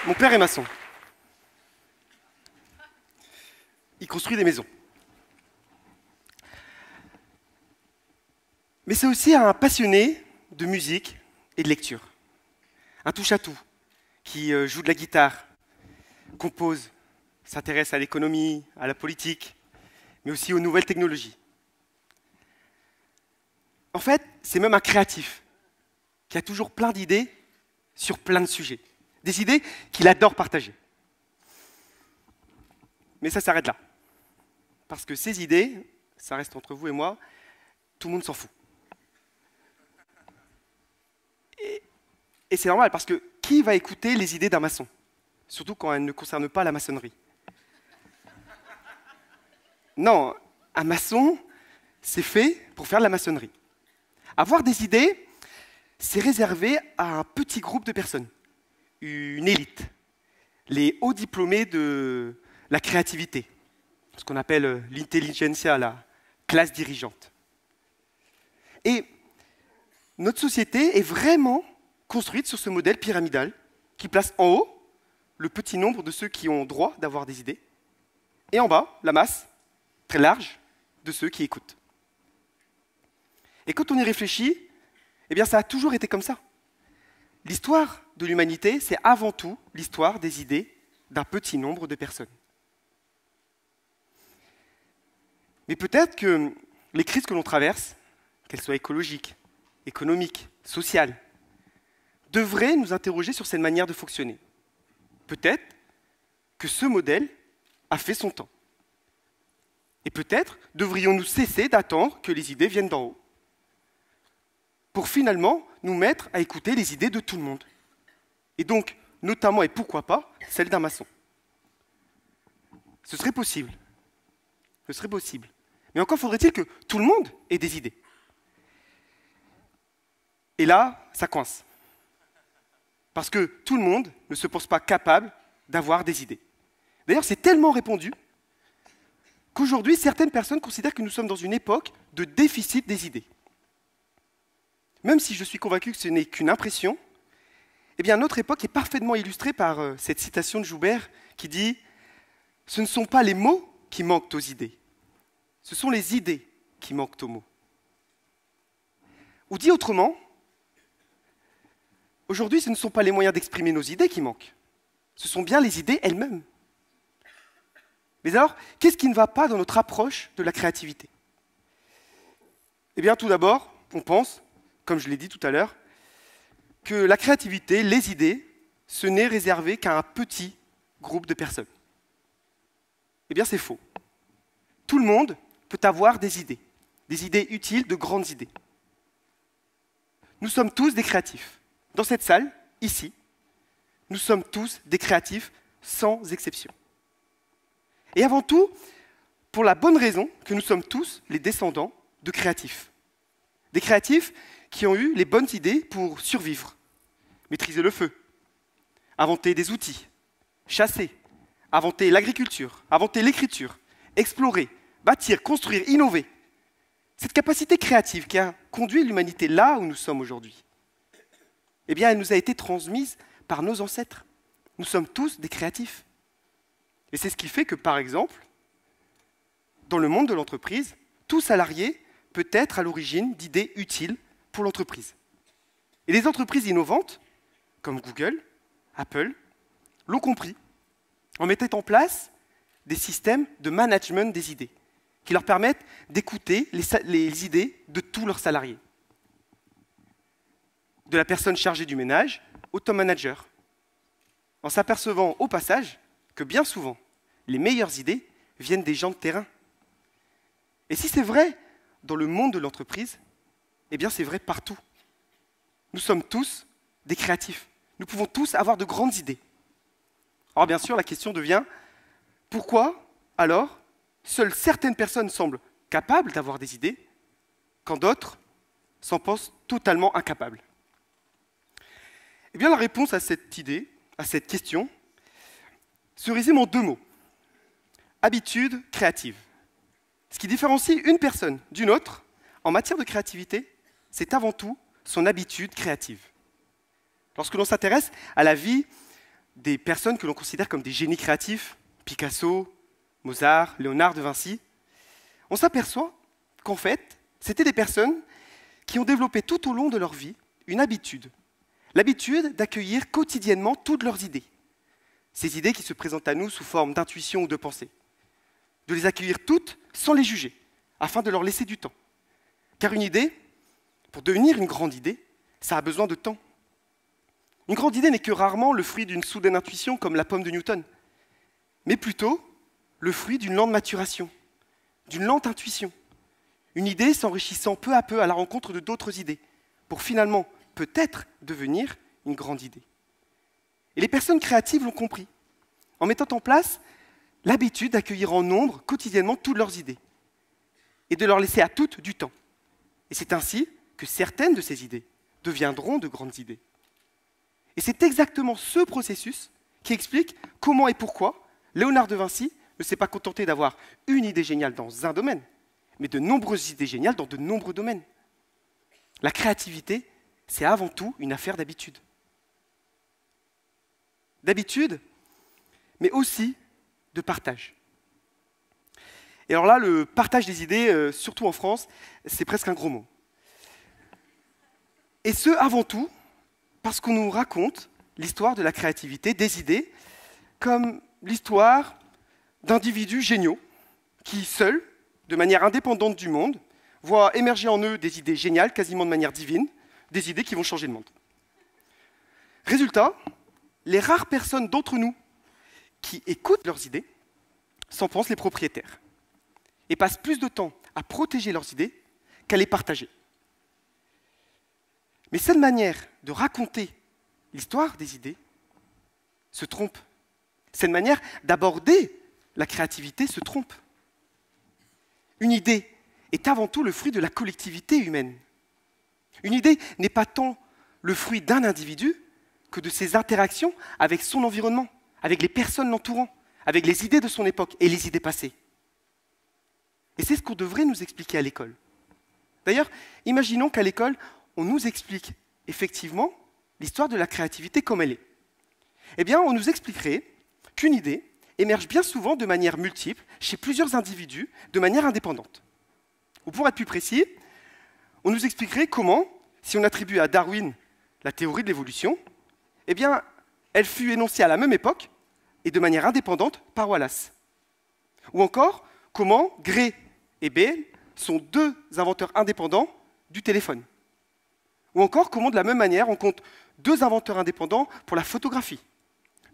Mon père est maçon. Il construit des maisons. Mais c'est aussi un passionné de musique et de lecture. Un touche-à-tout qui joue de la guitare, compose, s'intéresse à l'économie, à la politique, mais aussi aux nouvelles technologies. En fait, c'est même un créatif qui a toujours plein d'idées sur plein de sujets. Des idées qu'il adore partager. Mais ça s'arrête là. Parce que ces idées, ça reste entre vous et moi, tout le monde s'en fout. Et c'est normal, parce que qui va écouter les idées d'un maçon? Surtout quand elles ne concernent pas la maçonnerie. Non, un maçon, c'est fait pour faire de la maçonnerie. Avoir des idées, c'est réservé à un petit groupe de personnes, une élite, les hauts diplômés de la créativité, ce qu'on appelle l'intelligentsia, la classe dirigeante. Et notre société est vraiment construite sur ce modèle pyramidal qui place en haut le petit nombre de ceux qui ont droit d'avoir des idées, et en bas, la masse, très large, de ceux qui écoutent. Et quand on y réfléchit, eh bien ça a toujours été comme ça. L'histoire de l'humanité, c'est avant tout l'histoire des idées d'un petit nombre de personnes. Mais peut-être que les crises que l'on traverse, qu'elles soient écologiques, économiques, sociales, devraient nous interroger sur cette manière de fonctionner. Peut-être que ce modèle a fait son temps. Et peut-être devrions-nous cesser d'attendre que les idées viennent d'en haut, pour finalement nous mettre à écouter les idées de tout le monde. Et donc, notamment, et pourquoi pas, celle d'un maçon. Ce serait possible. Ce serait possible. Mais encore faudrait-il que tout le monde ait des idées. Et là, ça coince. Parce que tout le monde ne se pense pas capable d'avoir des idées. D'ailleurs, c'est tellement répandu qu'aujourd'hui, certaines personnes considèrent que nous sommes dans une époque de déficit des idées. Même si je suis convaincu que ce n'est qu'une impression, eh bien notre époque est parfaitement illustrée par cette citation de Joubert qui dit « Ce ne sont pas les mots qui manquent aux idées, ce sont les idées qui manquent aux mots. » Ou dit autrement, aujourd'hui, ce ne sont pas les moyens d'exprimer nos idées qui manquent, ce sont bien les idées elles-mêmes. Mais alors, qu'est-ce qui ne va pas dans notre approche de la créativité? Eh bien, tout d'abord, on pense, comme je l'ai dit tout à l'heure, que la créativité, les idées, ce n'est réservé qu'à un petit groupe de personnes. Eh bien, c'est faux. Tout le monde peut avoir des idées utiles, de grandes idées. Nous sommes tous des créatifs. Dans cette salle, ici, nous sommes tous des créatifs sans exception. Et avant tout, pour la bonne raison que nous sommes tous les descendants de créatifs. Des créatifs qui ont eu les bonnes idées pour survivre, maîtriser le feu, inventer des outils, chasser, inventer l'agriculture, inventer l'écriture, explorer, bâtir, construire, innover. Cette capacité créative qui a conduit l'humanité là où nous sommes aujourd'hui, eh bien, elle nous a été transmise par nos ancêtres. Nous sommes tous des créatifs. Et c'est ce qui fait que, par exemple, dans le monde de l'entreprise, tout salarié peut être à l'origine d'idées utiles pour l'entreprise. Et les entreprises innovantes, comme Google, Apple, l'ont compris en mettant en place des systèmes de management des idées qui leur permettent d'écouter les idées de tous leurs salariés. De la personne chargée du ménage au top manager, en s'apercevant au passage que bien souvent, les meilleures idées viennent des gens de terrain. Et si c'est vrai dans le monde de l'entreprise, eh bien c'est vrai partout. Nous sommes tous des créatifs. Nous pouvons tous avoir de grandes idées. Alors bien sûr, la question devient, pourquoi alors seules certaines personnes semblent capables d'avoir des idées, quand d'autres s'en pensent totalement incapables? Eh bien la réponse à cette idée, à cette question, se résume en deux mots. Habitude créative. Ce qui différencie une personne d'une autre en matière de créativité, c'est avant tout son habitude créative. Lorsque l'on s'intéresse à la vie des personnes que l'on considère comme des génies créatifs, Picasso, Mozart, Léonard de Vinci, on s'aperçoit qu'en fait, c'était des personnes qui ont développé tout au long de leur vie une habitude. L'habitude d'accueillir quotidiennement toutes leurs idées. Ces idées qui se présentent à nous sous forme d'intuition ou de pensée. De les accueillir toutes sans les juger, afin de leur laisser du temps. Car une idée, pour devenir une grande idée, ça a besoin de temps. Une grande idée n'est que rarement le fruit d'une soudaine intuition comme la pomme de Newton, mais plutôt le fruit d'une lente maturation, d'une lente intuition. Une idée s'enrichissant peu à peu à la rencontre de d'autres idées, pour finalement peut-être devenir une grande idée. Et les personnes créatives l'ont compris, en mettant en place l'habitude d'accueillir en nombre quotidiennement toutes leurs idées, et de leur laisser à toutes du temps. Et c'est ainsi que certaines de ces idées deviendront de grandes idées. Et c'est exactement ce processus qui explique comment et pourquoi Léonard de Vinci ne s'est pas contenté d'avoir une idée géniale dans un domaine, mais de nombreuses idées géniales dans de nombreux domaines. La créativité, c'est avant tout une affaire d'habitude. D'habitude, mais aussi de partage. Et alors là, le partage des idées, surtout en France, c'est presque un gros mot. Et ce, avant tout, parce qu'on nous raconte l'histoire de la créativité, des idées, comme l'histoire d'individus géniaux qui, seuls, de manière indépendante du monde, voient émerger en eux des idées géniales, quasiment de manière divine, des idées qui vont changer le monde. Résultat, les rares personnes d'entre nous qui écoutent leurs idées s'en pensent les propriétaires et passent plus de temps à protéger leurs idées qu'à les partager. Mais cette manière de raconter l'histoire des idées se trompe. Cette manière d'aborder la créativité se trompe. Une idée est avant tout le fruit de la collectivité humaine. Une idée n'est pas tant le fruit d'un individu que de ses interactions avec son environnement, avec les personnes l'entourant, avec les idées de son époque et les idées passées. Et c'est ce qu'on devrait nous expliquer à l'école. D'ailleurs, imaginons qu'à l'école, on nous explique effectivement l'histoire de la créativité comme elle est. Eh bien, on nous expliquerait qu'une idée émerge bien souvent de manière multiple, chez plusieurs individus, de manière indépendante. Ou pour être plus précis, on nous expliquerait comment, si on attribue à Darwin la théorie de l'évolution, eh bien, elle fut énoncée à la même époque et de manière indépendante par Wallace. Ou encore, comment Gray et Bell sont deux inventeurs indépendants du téléphone. Ou encore, comment de la même manière, on compte deux inventeurs indépendants pour la photographie,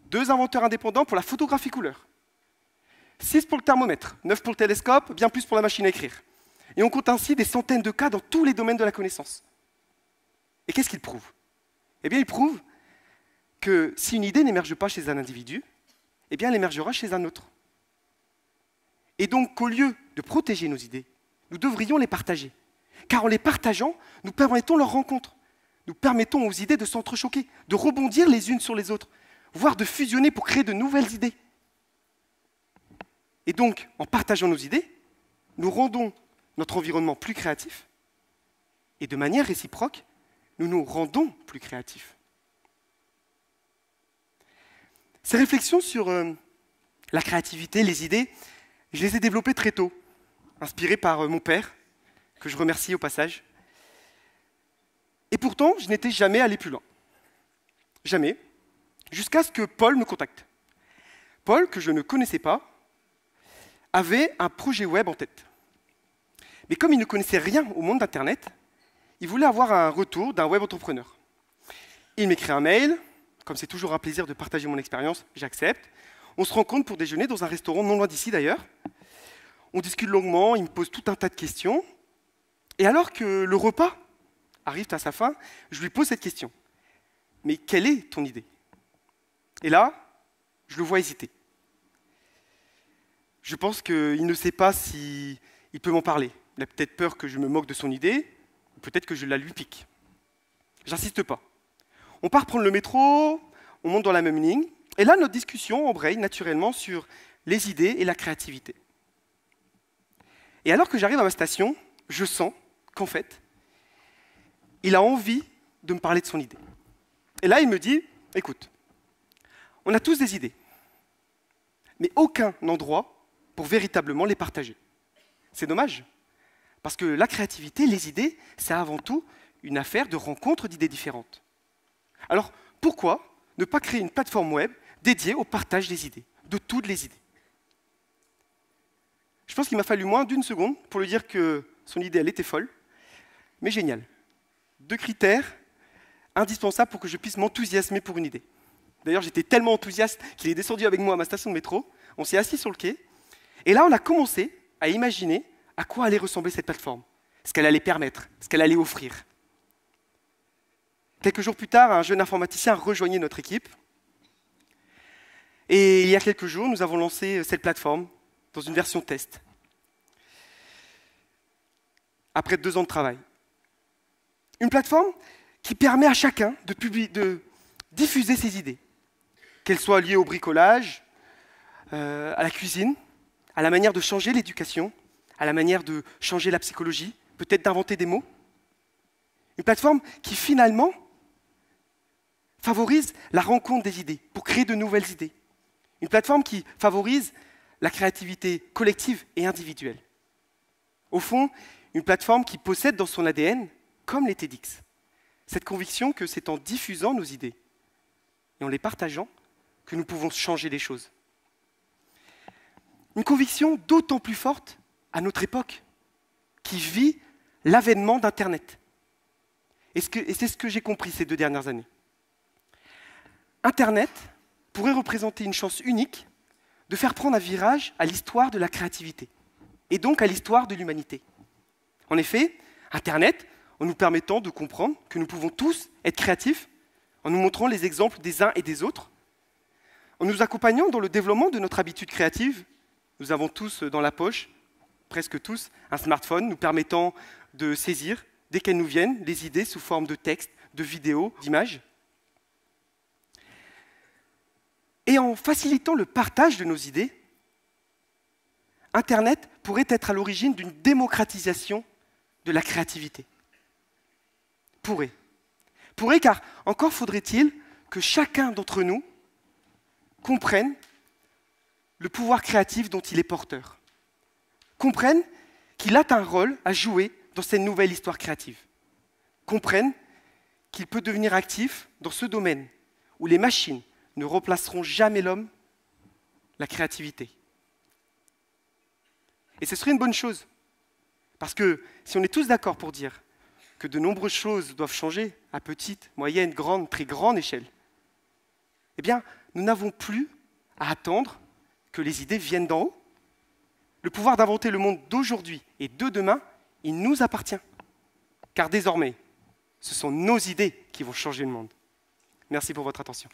deux inventeurs indépendants pour la photographie couleur, 6 pour le thermomètre, 9 pour le télescope, bien plus pour la machine à écrire. Et on compte ainsi des centaines de cas dans tous les domaines de la connaissance. Et qu'est-ce qu'il prouve? Eh bien, il prouve que si une idée n'émerge pas chez un individu, eh bien, elle émergera chez un autre. Et donc, qu'au lieu de protéger nos idées, nous devrions les partager. Car en les partageant, nous permettons leur rencontre. Nous permettons aux idées de s'entrechoquer, de rebondir les unes sur les autres, voire de fusionner pour créer de nouvelles idées. Et donc, en partageant nos idées, nous rendons notre environnement plus créatif, et de manière réciproque, nous nous rendons plus créatifs. Ces réflexions sur la créativité, les idées, je les ai développées très tôt, inspirées par mon père, que je remercie au passage. Et pourtant, je n'étais jamais allé plus loin. Jamais. Jusqu'à ce que Paul me contacte. Paul, que je ne connaissais pas, avait un projet web en tête. Mais comme il ne connaissait rien au monde d'Internet, il voulait avoir un retour d'un web entrepreneur. Il m'écrit un mail, comme c'est toujours un plaisir de partager mon expérience, j'accepte. On se rencontre pour déjeuner dans un restaurant non loin d'ici d'ailleurs. On discute longuement, il me pose tout un tas de questions. Et alors que le repas arrive à sa fin, je lui pose cette question. Mais quelle est ton idée? Et là, je le vois hésiter. Je pense qu'il ne sait pas s'il peut m'en parler. Il a peut-être peur que je me moque de son idée, ou peut-être que je la lui pique. J'insiste pas. On part prendre le métro, on monte dans la même ligne, et là, notre discussion embraye naturellement sur les idées et la créativité. Et alors que j'arrive à ma station, je sens qu'en fait, il a envie de me parler de son idée. Et là, il me dit, écoute, On a tous des idées, mais aucun endroit pour véritablement les partager. C'est dommage, parce que la créativité, les idées, c'est avant tout une affaire de rencontre d'idées différentes. Alors, pourquoi ne pas créer une plateforme web dédiée au partage des idées, de toutes les idées? Je pense qu'il m'a fallu moins d'une seconde pour lui dire que son idée, elle était folle, mais géniale. 2 critères indispensables pour que je puisse m'enthousiasmer pour une idée. D'ailleurs, j'étais tellement enthousiaste qu'il est descendu avec moi à ma station de métro, on s'est assis sur le quai, et là, on a commencé à imaginer à quoi allait ressembler cette plateforme, ce qu'elle allait permettre, ce qu'elle allait offrir. Quelques jours plus tard, un jeune informaticien rejoignait notre équipe, et il y a quelques jours, nous avons lancé cette plateforme dans une version test, après 2 ans de travail. Une plateforme qui permet à chacun de diffuser ses idées, qu'elles soient liées au bricolage, à la cuisine, à la manière de changer l'éducation, à la manière de changer la psychologie, peut-être d'inventer des mots. Une plateforme qui finalement favorise la rencontre des idées, pour créer de nouvelles idées. Une plateforme qui favorise la créativité collective et individuelle. Au fond, une plateforme qui possède dans son ADN, comme les TEDx, cette conviction que c'est en diffusant nos idées et en les partageant que nous pouvons changer les choses. Une conviction d'autant plus forte à notre époque, qui vit l'avènement d'Internet. Et c'est ce que j'ai compris ces 2 dernières années. Internet pourrait représenter une chance unique de faire prendre un virage à l'histoire de la créativité, et donc à l'histoire de l'humanité. En effet, Internet, en nous permettant de comprendre que nous pouvons tous être créatifs, en nous montrant les exemples des uns et des autres, en nous accompagnant dans le développement de notre habitude créative. Nous avons tous dans la poche, presque tous, un smartphone nous permettant de saisir, dès qu'elles nous viennent, les idées sous forme de texte, de vidéos, d'images. Et en facilitant le partage de nos idées, Internet pourrait être à l'origine d'une démocratisation de la créativité. Pourrait. Pourrait, car encore faudrait-il que chacun d'entre nous comprenne le pouvoir créatif dont il est porteur. Comprenne qu'il a un rôle à jouer dans cette nouvelle histoire créative. Comprenne qu'il peut devenir actif dans ce domaine où les machines ne remplaceront jamais l'homme, la créativité. Et ce serait une bonne chose, parce que si on est tous d'accord pour dire que de nombreuses choses doivent changer à petite, moyenne, grande, très grande échelle, eh bien, nous n'avons plus à attendre que les idées viennent d'en haut. Le pouvoir d'inventer le monde d'aujourd'hui et de demain, il nous appartient. Car désormais, ce sont nos idées qui vont changer le monde. Merci pour votre attention.